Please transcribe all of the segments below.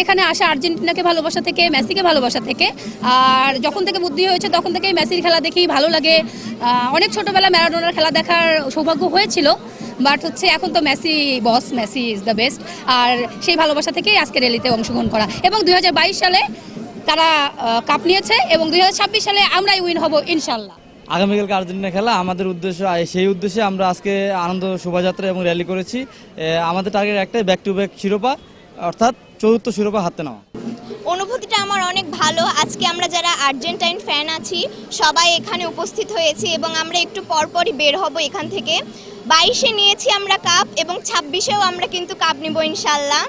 এখানে আসা আর্জেন্টিনাকে ভালোবাসা থেকে, মেসিকে ভালোবাসা থেকে। আর যখন থেকে বুদ্ধি হয়েছে তখন থেকেই মেসির খেলা দেখি, ভালো লাগে। অনেক ছোটবেলা ম্যারাডোনার খেলা দেখার সৌভাগ্য হয়েছিল, বাট হচ্ছে এখন তো Messi boss, Messi is the best. আর সেই ভালোবাসা থেকেই আজকে র্যালিতে অংশগ্রহণ করা। এবং 2022 সালে তারা কাপ নিয়েছে এবং 2026 সালে আমরাই উইন হব ইনশাল্লাহ। আগামীকালকে আর্জেন্টিনা খেলা, আমাদের উদ্দেশ্য, সেই উদ্দেশ্যে আমরা আজকে আনন্দ শোভাযাত্রা এবং র্যালি করেছি। আমাদের টার্গেট একটাই, ব্যাক টু ব্যাক শিরোপা, অর্থাৎ চতুর্থ শিরোপা হাতে নেওয়া। অনুভূতিটা আমার অনেক ভালো। আজকে আমরা যারা আর্জেন্টাইন ফ্যান আছি সবাই এখানে উপস্থিত হয়েছি এবং আমরা একটু পরপরই বের হব এখান থেকে। 22-এ নিয়েছি আমরা কাপ এবং 26-এও আমরা কিন্তু কাপ নিব ইনশাল্লাহ।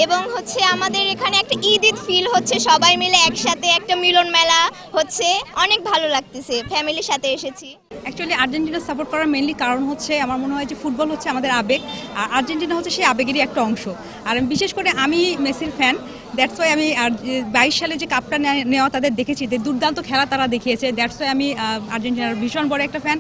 এবং হচ্ছে আমাদের এখানে একটা ঈদ ফিল হচ্ছে, সবাই মিলে একসাথে একটা মিলন মেলা হচ্ছে, অনেক ভালো লাগতেছে, ফ্যামিলির সাথে এসেছি। অ্যাকচুয়ালি আর্জেন্টিনা সাপোর্ট করার মেইনলি কারণ হচ্ছে আমার মনে হয় যে ফুটবল হচ্ছে আমাদের আবেগ, আর আর্জেন্টিনা হচ্ছে সেই আবেগেরই একটা অংশ। আর বিশেষ করে আমি মেসির ফ্যান, দ্যাটস ওয়াই আমি 22 সালে যে কাপটা নেওয়া তাদের দেখেছি, দুর্দান্ত খেলা তারা দেখিয়েছে, দ্যাটস ওয়াই আমি আর্জেন্টিনার ভীষণ বড় একটা ফ্যান।